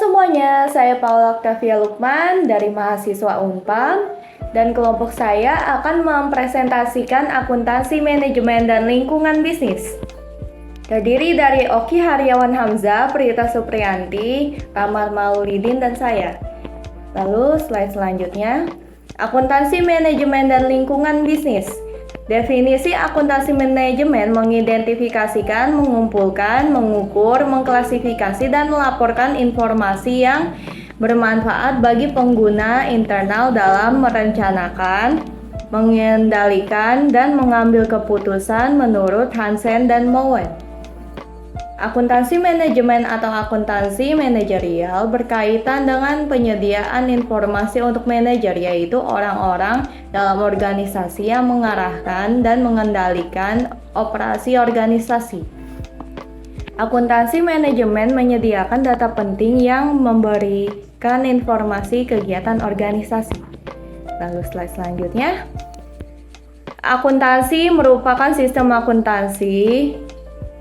semuanya, saya Paula Octavia Lukman dari mahasiswa Unpam dan kelompok saya akan mempresentasikan akuntansi manajemen dan lingkungan bisnis. Terdiri dari Oki Haryawan Hamzah, Prita Supriyanti, Kamar Maulidin, dan saya. Lalu slide selanjutnya, akuntansi manajemen dan lingkungan bisnis. Definisi akuntansi manajemen mengidentifikasikan, mengumpulkan, mengukur, mengklasifikasi, dan melaporkan informasi yang bermanfaat bagi pengguna internal dalam merencanakan, mengendalikan, dan mengambil keputusan menurut Hansen dan Mowen. Akuntansi manajemen atau akuntansi manajerial berkaitan dengan penyediaan informasi untuk manajer, yaitu orang-orang dalam organisasi yang mengarahkan dan mengendalikan operasi organisasi. Akuntansi manajemen menyediakan data penting yang memberikan informasi kegiatan organisasi. Lalu slide selanjutnya. Akuntansi merupakan sistem akuntansi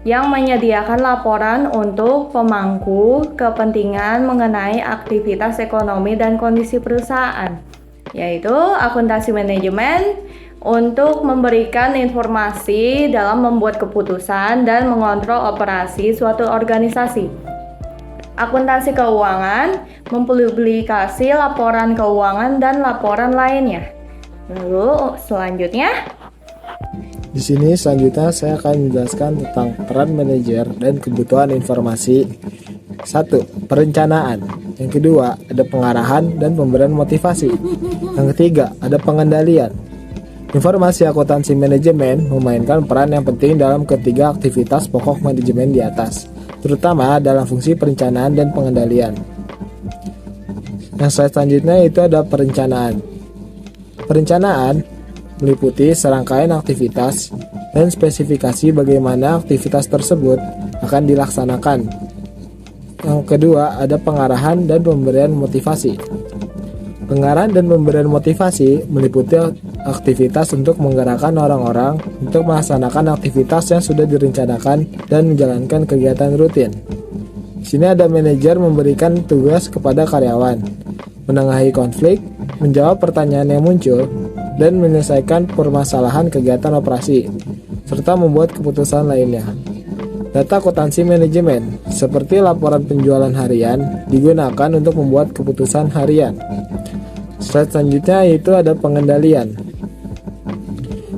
yang menyediakan laporan untuk pemangku kepentingan mengenai aktivitas ekonomi dan kondisi perusahaan, yaitu akuntansi manajemen untuk memberikan informasi dalam membuat keputusan dan mengontrol operasi suatu organisasi. Akuntansi keuangan mempublikasi laporan keuangan dan laporan lainnya. Lalu selanjutnya, di sini selanjutnya saya akan menjelaskan tentang peran manajer dan kebutuhan informasi. 1. Perencanaan. Yang kedua, ada pengarahan dan pemberian motivasi. Yang ketiga, ada pengendalian. Informasi akuntansi manajemen memainkan peran yang penting dalam ketiga aktivitas pokok manajemen di atas, terutama dalam fungsi perencanaan dan pengendalian. Yang selanjutnya itu ada perencanaan. Perencanaan meliputi serangkaian aktivitas dan spesifikasi bagaimana aktivitas tersebut akan dilaksanakan. Yang kedua, ada pengarahan dan pemberian motivasi. Pengarahan dan pemberian motivasi meliputi aktivitas untuk menggerakkan orang-orang untuk melaksanakan aktivitas yang sudah direncanakan dan menjalankan kegiatan rutin. Di sini ada manajer memberikan tugas kepada karyawan, menengahi konflik, menjawab pertanyaan yang muncul, dan menyelesaikan permasalahan kegiatan operasi, serta membuat keputusan lainnya. Data akuntansi manajemen, seperti laporan penjualan harian, digunakan untuk membuat keputusan harian. Slide selanjutnya yaitu ada pengendalian.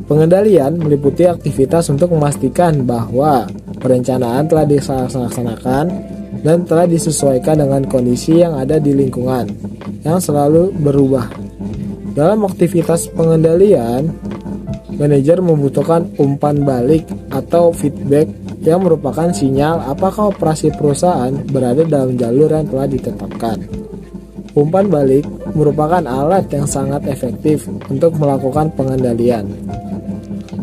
Pengendalian meliputi aktivitas untuk memastikan bahwa perencanaan telah dilaksanakan dan telah disesuaikan dengan kondisi yang ada di lingkungan, yang selalu berubah. Dalam aktivitas pengendalian, manajer membutuhkan umpan balik atau feedback yang merupakan sinyal apakah operasi perusahaan berada dalam jalur yang telah ditetapkan. Umpan balik merupakan alat yang sangat efektif untuk melakukan pengendalian.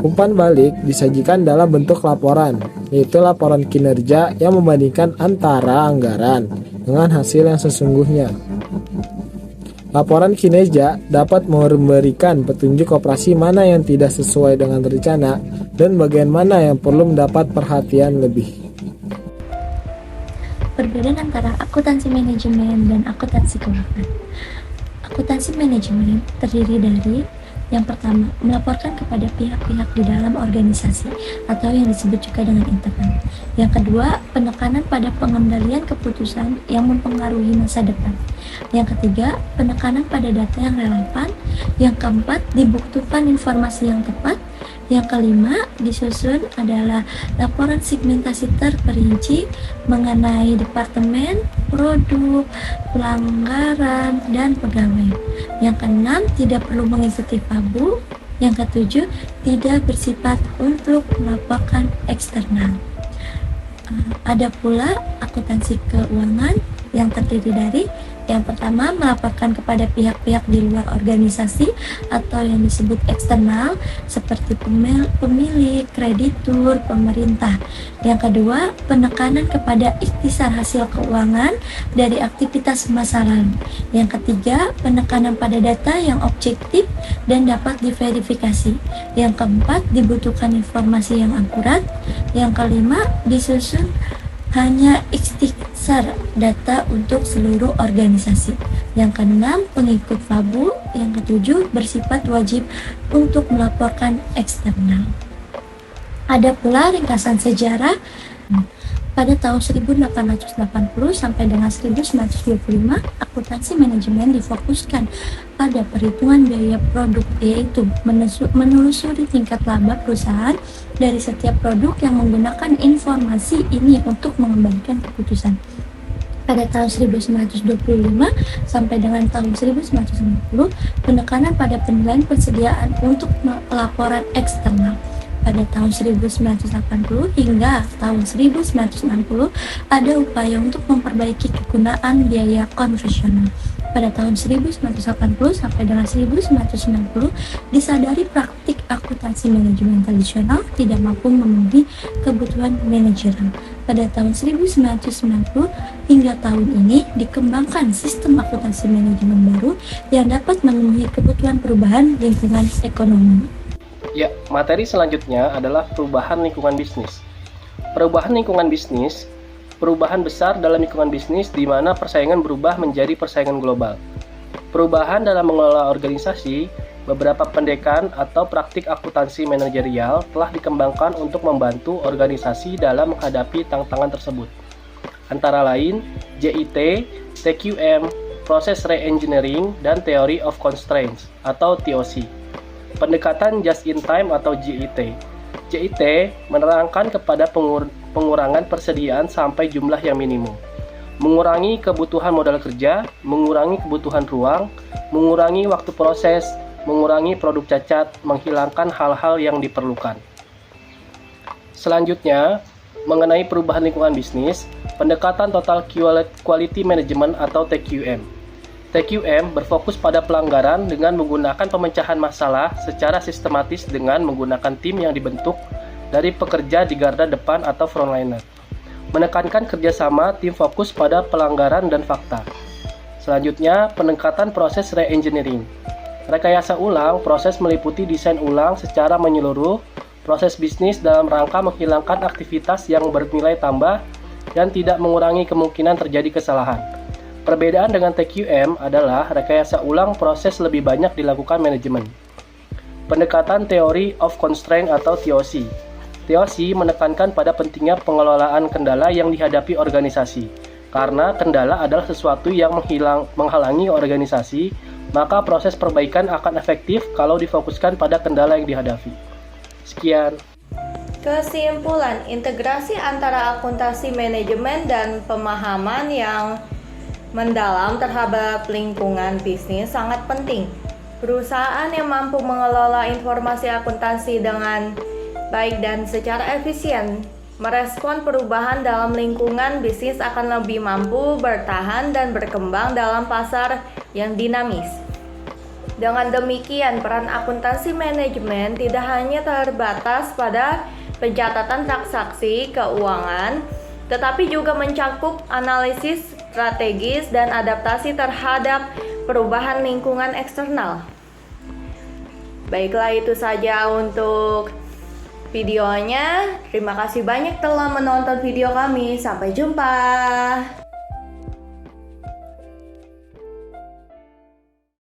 Umpan balik disajikan dalam bentuk laporan, yaitu laporan kinerja yang membandingkan antara anggaran dengan hasil yang sesungguhnya. Laporan kinerja dapat memberikan petunjuk operasi mana yang tidak sesuai dengan rencana dan bagian mana yang perlu mendapat perhatian lebih. Perbedaan antara akuntansi manajemen dan akuntansi keuangan. Akuntansi manajemen terdiri dari yang pertama, melaporkan kepada pihak-pihak di dalam organisasi atau yang disebut juga dengan internal. Yang kedua, penekanan pada pengendalian keputusan yang mempengaruhi masa depan. Yang ketiga, penekanan pada data yang relevan. Yang keempat, dibutuhkan informasi yang tepat. Yang kelima, disusun adalah laporan segmentasi terperinci mengenai departemen, produk, pelanggaran, dan pegawai. Yang keenam, tidak perlu mengikuti FABU. Yang ketujuh, tidak bersifat untuk melaporkan eksternal. Ada pula akuntansi keuangan yang terdiri dari yang pertama, melaporkan kepada pihak-pihak di luar organisasi atau yang disebut eksternal seperti pemilik, kreditur, pemerintah. Yang kedua, penekanan kepada ikhtisar hasil keuangan dari aktivitas masa lalu. Yang ketiga, penekanan pada data yang objektif dan dapat diverifikasi. Yang keempat, dibutuhkan informasi yang akurat. Yang kelima, disusun hanya ikhtisar data untuk seluruh organisasi. Yang keenam, pengikut FABU. Yang ketujuh, bersifat wajib untuk melaporkan eksternal. Ada pula ringkasan sejarah. Pada tahun 1880 sampai dengan 1925, akuntansi manajemen difokuskan pada perhitungan biaya produk, yaitu menelusuri tingkat laba perusahaan dari setiap produk yang menggunakan informasi ini untuk mengembalikan keputusan. Pada tahun 1925 sampai dengan tahun 1950, penekanan pada penilaian persediaan untuk laporan eksternal. Pada tahun 1980 hingga tahun 1960 ada upaya untuk memperbaiki kegunaan biaya konvensional. Pada tahun 1980 sampai dengan 1990 disadari praktik akuntansi manajemen tradisional tidak mampu memenuhi kebutuhan manajerial. Pada tahun 1990 hingga tahun ini dikembangkan sistem akuntansi manajemen baru yang dapat memenuhi kebutuhan perubahan lingkungan ekonomi. Ya, materi selanjutnya adalah perubahan lingkungan bisnis. Perubahan lingkungan bisnis, perubahan besar dalam lingkungan bisnis di mana persaingan berubah menjadi persaingan global. Perubahan dalam mengelola organisasi, beberapa pendekan atau praktik akuntansi manajerial telah dikembangkan untuk membantu organisasi dalam menghadapi tantangan tersebut. Antara lain, JIT, TQM, Process Reengineering, dan Theory of Constraints atau TOC. Pendekatan just in time atau JIT. JIT menerangkan kepada pengurangan persediaan sampai jumlah yang minimum, mengurangi kebutuhan modal kerja, mengurangi kebutuhan ruang, mengurangi waktu proses, mengurangi produk cacat, menghilangkan hal-hal yang diperlukan. Selanjutnya, mengenai perubahan lingkungan bisnis, pendekatan Total Quality Management atau TQM. TQM berfokus pada pelanggaran dengan menggunakan pemecahan masalah secara sistematis dengan menggunakan tim yang dibentuk dari pekerja di garda depan atau frontliner. Menekankan kerjasama tim fokus pada pelanggaran dan fakta. Selanjutnya, pendekatan proses reengineering. Rekayasa ulang, proses meliputi desain ulang secara menyeluruh, proses bisnis dalam rangka menghilangkan aktivitas yang bernilai tambah dan tidak mengurangi kemungkinan terjadi kesalahan. Perbedaan dengan TQM adalah rekayasa ulang proses lebih banyak dilakukan manajemen. Pendekatan Theory of Constraint atau TOC. TOC menekankan pada pentingnya pengelolaan kendala yang dihadapi organisasi. Karena kendala adalah sesuatu yang menghalangi organisasi, maka proses perbaikan akan efektif kalau difokuskan pada kendala yang dihadapi. Sekian. Kesimpulan, integrasi antara akuntansi manajemen dan pemahaman yang mendalam terhadap lingkungan bisnis sangat penting. Perusahaan yang mampu mengelola informasi akuntansi dengan baik dan secara efisien merespon perubahan dalam lingkungan bisnis akan lebih mampu bertahan dan berkembang dalam pasar yang dinamis. Dengan demikian, peran akuntansi manajemen tidak hanya terbatas pada pencatatan transaksi keuangan, tetapi juga mencakup analisis strategis dan adaptasi terhadap perubahan lingkungan eksternal. Baiklah, itu saja untuk videonya. Terima kasih banyak telah menonton video kami. Sampai jumpa.